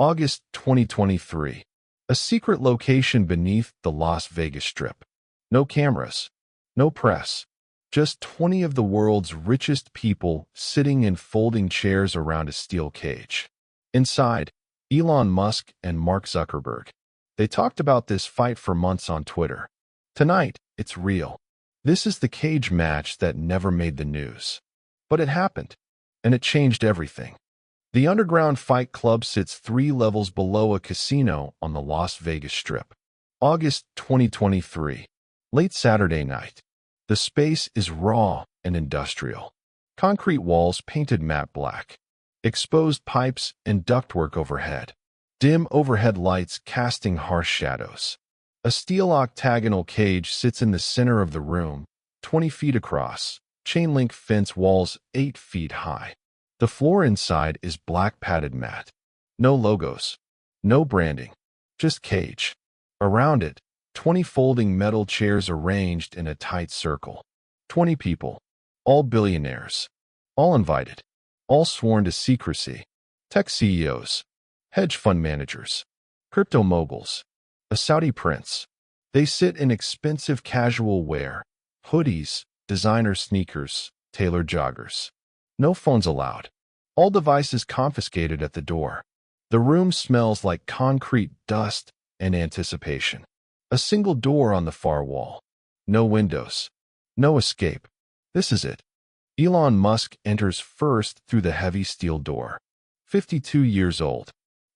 August 2023. A secret location beneath the Las Vegas Strip. No cameras, no press, just 20 of the world's richest people sitting in folding chairs around a steel cage. Inside, Elon Musk and Mark Zuckerberg. They talked about this fight for months on Twitter. Tonight, it's real. This is the cage match that never made the news. But it happened, and it changed everything. The underground fight club sits 3 levels below a casino on the Las Vegas Strip. August 2023. Late Saturday night. The space is raw and industrial. Concrete walls painted matte black. Exposed pipes and ductwork overhead. Dim overhead lights casting harsh shadows. A steel octagonal cage sits in the center of the room, 20 feet across, chain-link fence walls 8 feet high. The floor inside is black padded mat. No logos. No branding. Just cage. Around it, 20 folding metal chairs arranged in a tight circle. 20 people. All billionaires. All invited. All sworn to secrecy. Tech CEOs. Hedge fund managers. Crypto moguls. A Saudi prince. They sit in expensive casual wear. Hoodies, designer sneakers, tailored joggers. No phones allowed. All devices confiscated at the door. The room smells like concrete dust and anticipation. A single door on the far wall. No windows. No escape. This is it. Elon Musk enters first through the heavy steel door. 52 years old.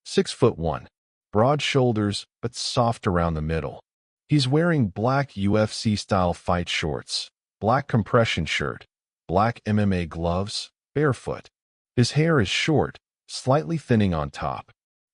6'1". Broad shoulders, but soft around the middle. He's wearing black UFC-style fight shorts, black compression shirt, black MMA gloves, barefoot. His hair is short, slightly thinning on top.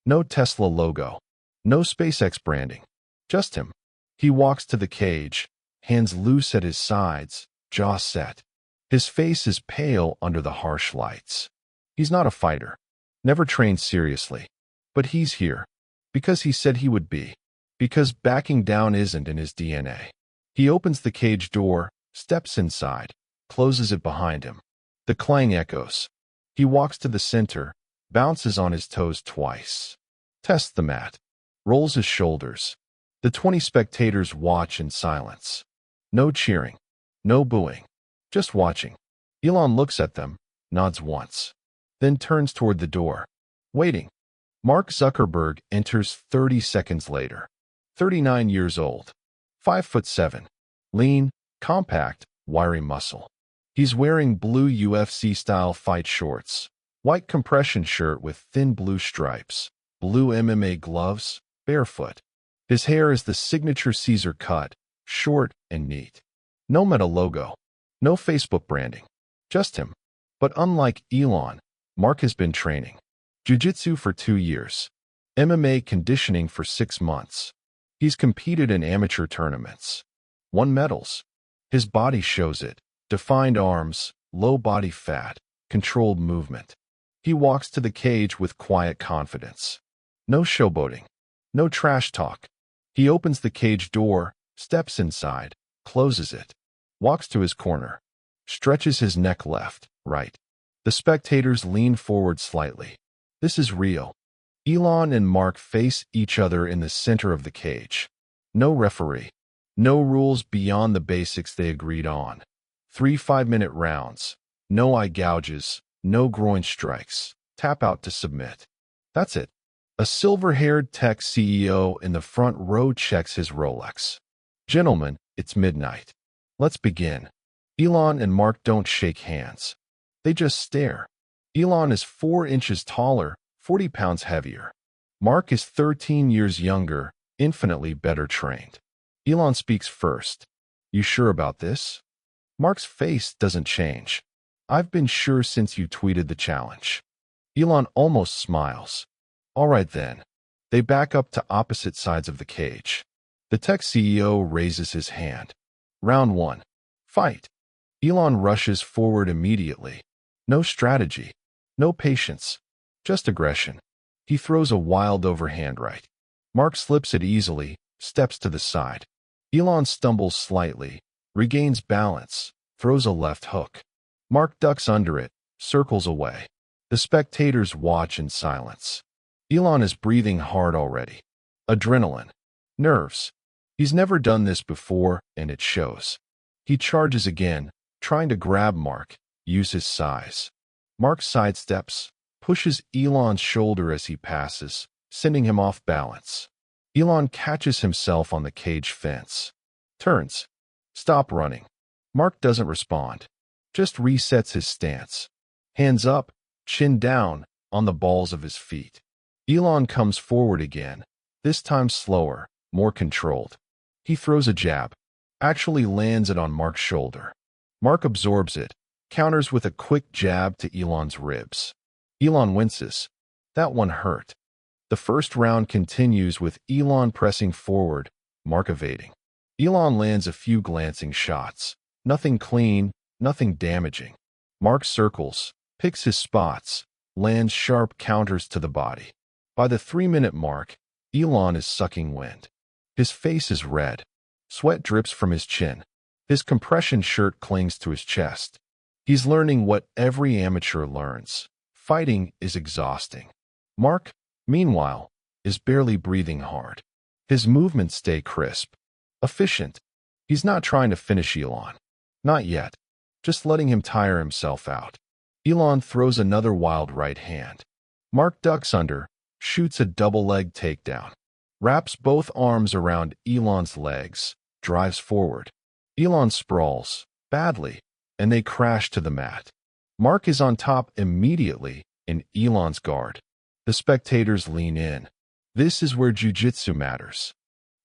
No Tesla logo. No SpaceX branding. Just him. He walks to the cage, hands loose at his sides, jaw set. His face is pale under the harsh lights. He's not a fighter. Never trained seriously. But he's here. Because he said he would be. Because backing down isn't in his DNA. He opens the cage door, steps inside, closes it behind him. The clang echoes. He walks to the center, bounces on his toes twice. Tests the mat. Rolls his shoulders. The 20 spectators watch in silence. No cheering. No booing. Just watching. Elon looks at them, nods once. Then turns toward the door. Waiting. Mark Zuckerberg enters 30 seconds later. 39 years old. 5'7". Lean, compact, wiry muscle. He's wearing blue UFC-style fight shorts, white compression shirt with thin blue stripes, blue MMA gloves, barefoot. His hair is the signature Caesar cut, short and neat. No Meta logo. No Facebook branding. Just him. But unlike Elon, Mark has been training. Jiu-jitsu for 2 years. MMA conditioning for 6 months. He's competed in amateur tournaments. Won medals. His body shows it. Defined arms, low body fat, controlled movement. He walks to the cage with quiet confidence. No showboating. No trash talk. He opens the cage door, steps inside, closes it, walks to his corner, stretches his neck left, right. The spectators lean forward slightly. This is real. Elon and Mark face each other in the center of the cage. No referee. No rules beyond the basics they agreed on. 3 5-minute rounds. No eye gouges. No groin strikes. Tap out to submit. That's it. A silver-haired tech CEO in the front row checks his Rolex. Gentlemen, it's midnight. Let's begin. Elon and Mark don't shake hands. They just stare. Elon is 4 inches taller, 40 pounds heavier. Mark is 13 years younger, infinitely better trained. Elon speaks first. You sure about this? Mark's face doesn't change. I've been sure since you tweeted the challenge. Elon almost smiles. All right then. They back up to opposite sides of the cage. The tech CEO raises his hand. Round 1. Fight. Elon rushes forward immediately. No strategy. No patience. Just aggression. He throws a wild overhand right. Mark slips it easily, steps to the side. Elon stumbles slightly, regains balance, throws a left hook. Mark ducks under it, circles away. The spectators watch in silence. Elon is breathing hard already. Adrenaline. Nerves. He's never done this before, and it shows. He charges again, trying to grab Mark, use his size. Mark sidesteps, pushes Elon's shoulder as he passes, sending him off balance. Elon catches himself on the cage fence. Turns. Stop running. Mark doesn't respond. Just resets his stance. Hands up, chin down, on the balls of his feet. Elon comes forward again, this time slower, more controlled. He throws a jab, actually lands it on Mark's shoulder. Mark absorbs it, counters with a quick jab to Elon's ribs. Elon winces. That one hurt. The first round continues with Elon pressing forward, Mark evading. Elon lands a few glancing shots. Nothing clean, nothing damaging. Mark circles, picks his spots, lands sharp counters to the body. By the 3-minute mark, Elon is sucking wind. His face is red. Sweat drips from his chin. His compression shirt clings to his chest. He's learning what every amateur learns. Fighting is exhausting. Mark, meanwhile, is barely breathing hard. His movements stay crisp, efficient. He's not trying to finish Elon. Not yet. Just letting him tire himself out. Elon throws another wild right hand. Mark ducks under, shoots a double-leg takedown. Wraps both arms around Elon's legs, drives forward. Elon sprawls, badly, and they crash to the mat. Mark is on top immediately, in Elon's guard. The spectators lean in. This is where jiu-jitsu matters.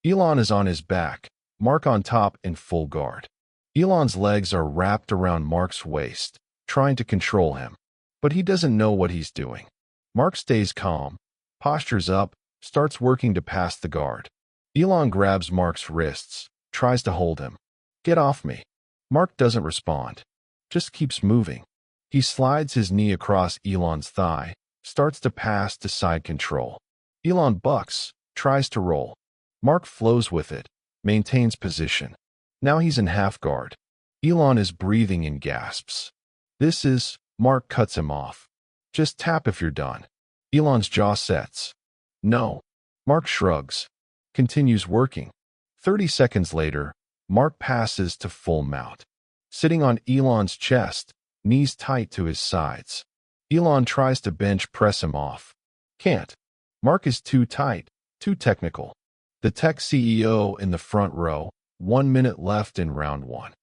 Elon is on his back, Mark on top in full guard. Elon's legs are wrapped around Mark's waist, trying to control him. But he doesn't know what he's doing. Mark stays calm, postures up, starts working to pass the guard. Elon grabs Mark's wrists, tries to hold him. Get off me. Mark doesn't respond, just keeps moving. He slides his knee across Elon's thigh, starts to pass to side control. Elon bucks, tries to roll. Mark flows with it, maintains position. Now he's in half guard. Elon is breathing in gasps. Mark cuts him off. Just tap if you're done. Elon's jaw sets. No. Mark shrugs. Continues working. 30 seconds later, Mark passes to full mount. Sitting on Elon's chest, knees tight to his sides. Elon tries to bench press him off. Can't. Mark is too tight, too technical. The tech CEO in the front row, 1 minute left in round 1.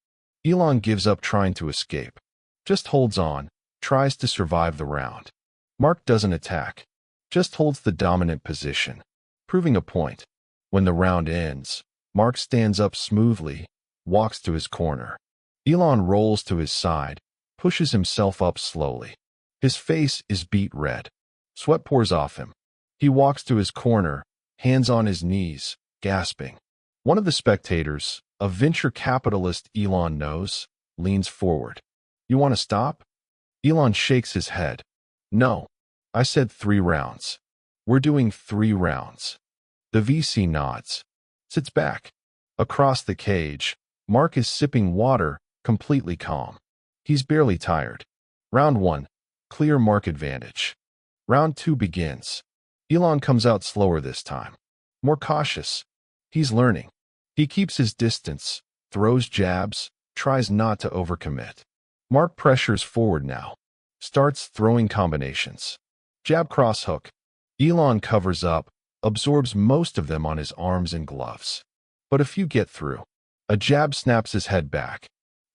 Elon gives up trying to escape. Just holds on, tries to survive the round. Mark doesn't attack, just holds the dominant position, proving a point. When the round ends, Mark stands up smoothly, walks to his corner. Elon rolls to his side, pushes himself up slowly. His face is beet red. Sweat pours off him. He walks to his corner, hands on his knees, gasping. One of the spectators, a venture capitalist Elon knows, leans forward. You want to stop? Elon shakes his head. No. I said 3 rounds. We're doing 3 rounds. The VC nods. Sits back. Across the cage, Mark is sipping water, completely calm. He's barely tired. Round 1. Clear Mark advantage. Round 2 begins. Elon comes out slower this time. More cautious. He's learning. He keeps his distance, throws jabs, tries not to overcommit. Mark pressures forward now. Starts throwing combinations. Jab cross hook. Elon covers up, absorbs most of them on his arms and gloves. But a few get through. A jab snaps his head back.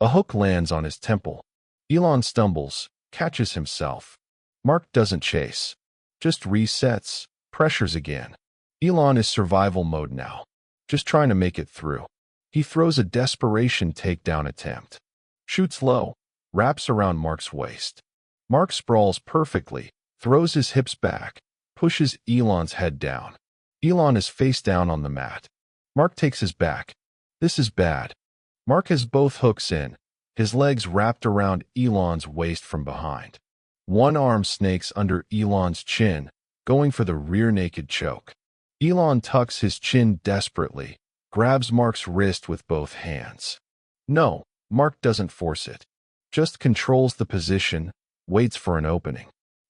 A hook lands on his temple. Elon stumbles, catches himself. Mark doesn't chase. Just resets, pressures again. Elon is survival mode now. Just trying to make it through. He throws a desperation takedown attempt. Shoots low, wraps around Mark's waist. Mark sprawls perfectly, throws his hips back, pushes Elon's head down. Elon is face down on the mat. Mark takes his back. This is bad. Mark has both hooks in, his legs wrapped around Elon's waist from behind. One arm snakes under Elon's chin, going for the rear naked choke. Elon tucks his chin desperately, grabs Mark's wrist with both hands. No, Mark doesn't force it. Just controls the position, waits for an opening.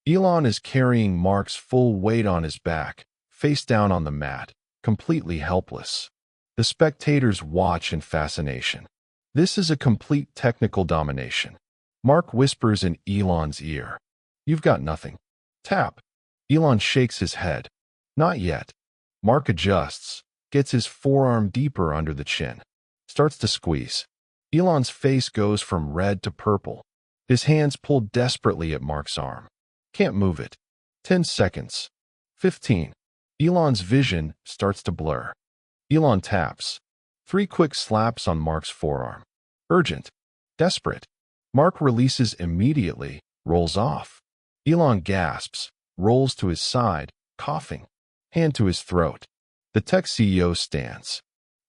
Elon is carrying Mark's full weight on his back, face down on the mat, completely helpless. The spectators watch in fascination. This is a complete technical domination. Mark whispers in Elon's ear, "You've got nothing. Tap." Elon shakes his head. "Not yet." Mark adjusts, gets his forearm deeper under the chin, starts to squeeze. Elon's face goes from red to purple. His hands pull desperately at Mark's arm. Can't move it. 10 seconds. 15. Elon's vision starts to blur. Elon taps. 3 quick slaps on Mark's forearm. Urgent. Desperate. Mark releases immediately, rolls off. Elon gasps, rolls to his side, coughing. Hand to his throat. The tech CEO stands.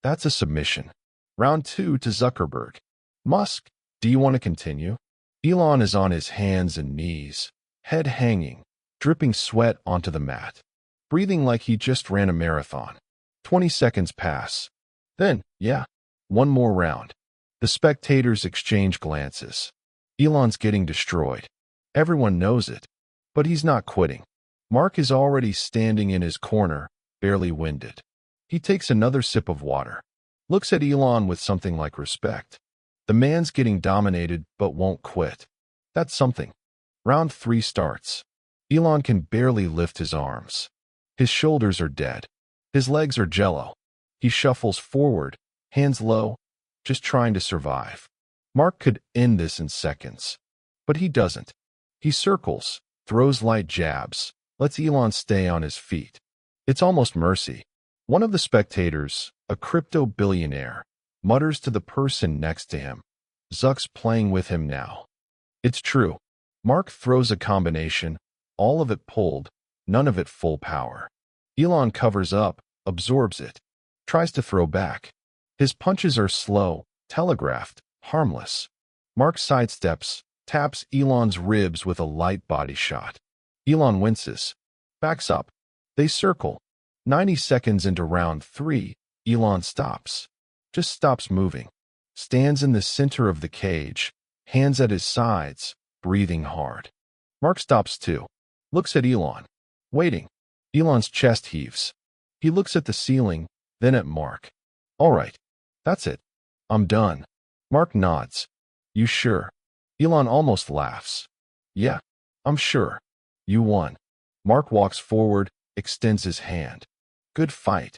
That's a submission. Round 2 to Zuckerberg. "Musk, do you want to continue?" Elon is on his hands and knees, head hanging, dripping sweat onto the mat, breathing like he just ran a marathon. 20 seconds pass. Then, yeah, one more round. The spectators exchange glances. Elon's getting destroyed. Everyone knows it, but he's not quitting. Mark is already standing in his corner, barely winded. He takes another sip of water, looks at Elon with something like respect. The man's getting dominated but won't quit. That's something. Round 3 starts. Elon can barely lift his arms. His shoulders are dead. His legs are jello. He shuffles forward, hands low, just trying to survive. Mark could end this in seconds, but he doesn't. He circles, throws light jabs, lets Elon stay on his feet. It's almost mercy. One of the spectators, a crypto billionaire, mutters to the person next to him, "Zuck's playing with him now." It's true. Mark throws a combination, all of it pulled, none of it full power. Elon covers up, absorbs it, tries to throw back. His punches are slow, telegraphed, harmless. Mark sidesteps, taps Elon's ribs with a light body shot. Elon winces, backs up. They circle. 90 seconds into round 3, Elon stops. Just stops moving. Stands in the center of the cage, hands at his sides, breathing hard. Mark stops too. Looks at Elon. Waiting. Elon's chest heaves. He looks at the ceiling, then at Mark. "All right. That's it. I'm done." Mark nods. "You sure?" Elon almost laughs. "Yeah, I'm sure. You won." Mark walks forward, extends his hand. "Good fight."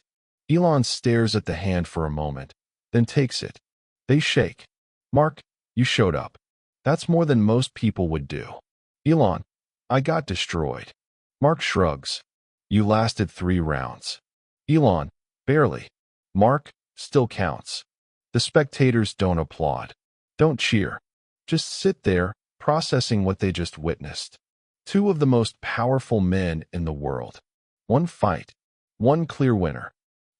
Elon stares at the hand for a moment, then takes it. They shake. "Mark, you showed up. That's more than most people would do." Elon, "I got destroyed." Mark shrugs. "You lasted 3 rounds." Elon, "Barely." Mark, "Still counts." The spectators don't applaud, don't cheer. Just sit there, processing what they just witnessed. 2 of the most powerful men in the world. One fight. One clear winner.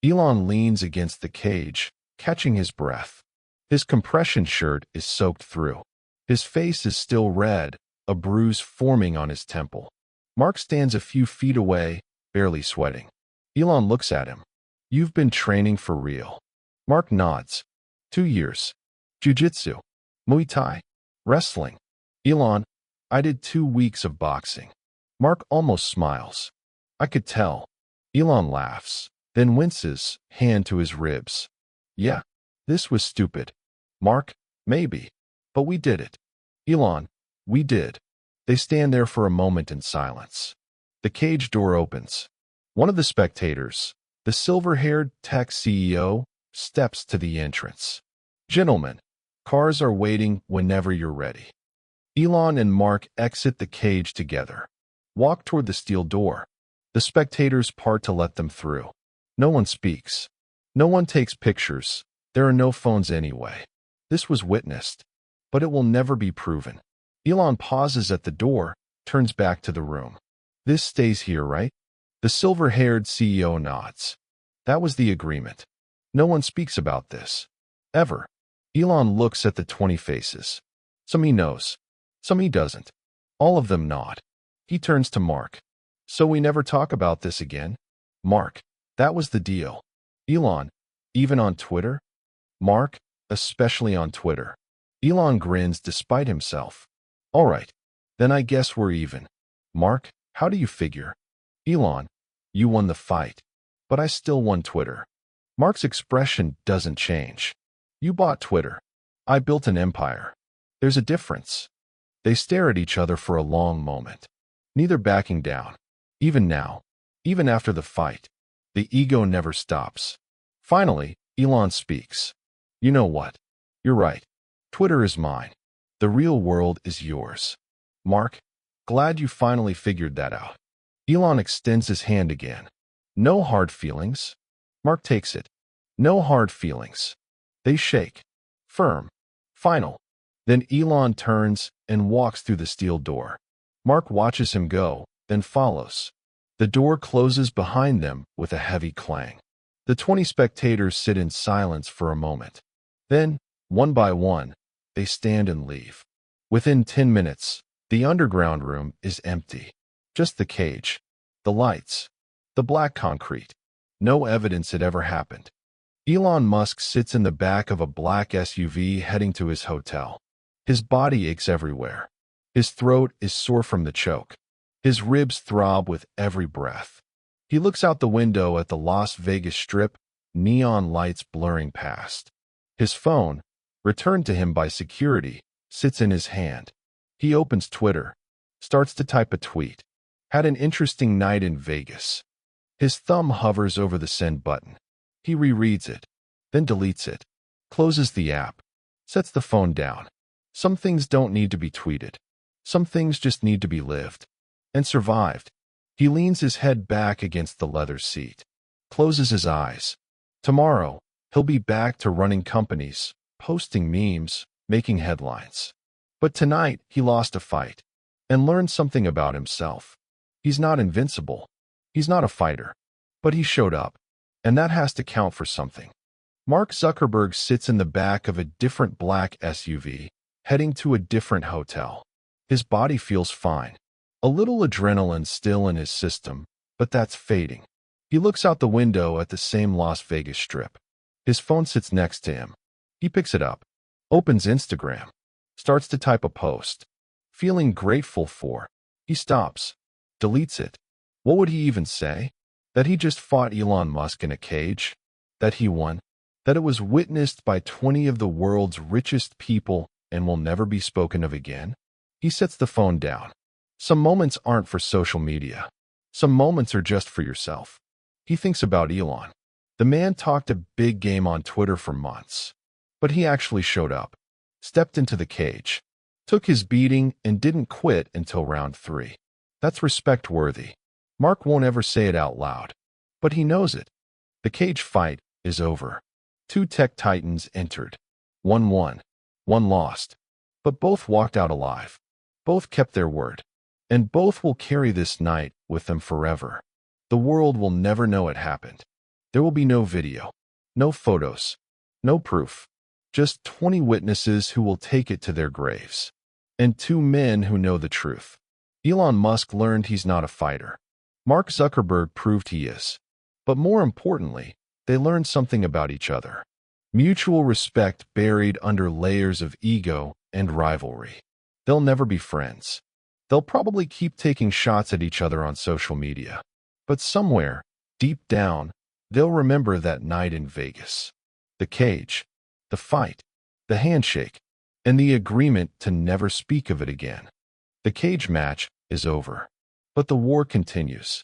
Elon leans against the cage, catching his breath. His compression shirt is soaked through. His face is still red, a bruise forming on his temple. Mark stands a few feet away, barely sweating. Elon looks at him. "You've been training for real." Mark nods. 2 years. Jiu-jitsu. Muay Thai. Wrestling. Elon, "I did 2 weeks of boxing." Mark almost smiles. "I could tell." Elon laughs, then winces, hand to his ribs. "Yeah, this was stupid." Mark, "Maybe. But we did it." Elon, "We did." They stand there for a moment in silence. The cage door opens. One of the spectators, the silver-haired tech CEO, steps to the entrance. "Gentlemen, cars are waiting whenever you're ready." Elon and Mark exit the cage together, walk toward the steel door. The spectators part to let them through. No one speaks. No one takes pictures. There are no phones anyway. This was witnessed, but it will never be proven. Elon pauses at the door, turns back to the room. "This stays here, right?" The silver-haired CEO nods. "That was the agreement. No one speaks about this. Ever." Elon looks at the 20 faces. Some he knows. Some he doesn't. All of them nod. He turns to Mark. "So we never talk about this again?" Mark, "That was the deal." Elon, "Even on Twitter?" Mark, "Especially on Twitter." Elon grins despite himself. "All right. Then I guess we're even." Mark, how do you figure? Elon, you won the fight, but I still won Twitter. Mark's expression doesn't change. You bought Twitter. I built an empire. There's a difference. They stare at each other for a long moment, neither backing down. Even now, even after the fight, the ego never stops. Finally, Elon speaks. You know what? You're right. Twitter is mine. The real world is yours. Mark, glad you finally figured that out. Elon extends his hand again. No hard feelings. Mark takes it. No hard feelings. They shake. Firm. Final. Then Elon turns and walks through the steel door. Mark watches him go, then follows. The door closes behind them with a heavy clang. The 20 spectators sit in silence for a moment. Then, one by one, they stand and leave. Within 10 minutes, the underground room is empty. Just the cage, the lights, the black concrete. No evidence it ever happened. Elon Musk sits in the back of a black SUV heading to his hotel. His body aches everywhere. His throat is sore from the choke. His ribs throb with every breath. He looks out the window at the Las Vegas Strip, neon lights blurring past. His phone, returned to him by security, sits in his hand. He opens Twitter, starts to type a tweet. Had an interesting night in Vegas. His thumb hovers over the send button. He rereads it, then deletes it, closes the app, sets the phone down. Some things don't need to be tweeted. Some things just need to be lived. And survived. He leans his head back against the leather seat, closes his eyes. Tomorrow, he'll be back to running companies, posting memes, making headlines. But tonight, he lost a fight and learned something about himself. He's not invincible. He's not a fighter. But he showed up, and that has to count for something. Mark Zuckerberg sits in the back of a different black SUV, heading to a different hotel. His body feels fine. A little adrenaline still in his system, but that's fading. He looks out the window at the same Las Vegas Strip. His phone sits next to him. He picks it up, opens Instagram, starts to type a post. Feeling grateful for. He stops, deletes it. What would he even say? That he just fought Elon Musk in a cage? That he won? That it was witnessed by 20 of the world's richest people and will never be spoken of again? He sets the phone down. Some moments aren't for social media. Some moments are just for yourself. He thinks about Elon. The man talked a big game on Twitter for months. But he actually showed up, stepped into the cage, took his beating, and didn't quit until round 3. That's respect-worthy. Mark won't ever say it out loud, but he knows it. The cage fight is over. 2 tech titans entered. One won, one lost. But both walked out alive. Both kept their word. And both will carry this night with them forever. The world will never know it happened. There will be no video, no photos, no proof. Just 20 witnesses who will take it to their graves. And 2 men who know the truth. Elon Musk learned he's not a fighter. Mark Zuckerberg proved he is. But more importantly, they learned something about each other. Mutual respect buried under layers of ego and rivalry. They'll never be friends. They'll probably keep taking shots at each other on social media. But somewhere, deep down, they'll remember that night in Vegas. The cage, the fight, the handshake, and the agreement to never speak of it again. The cage match is over. But the war continues.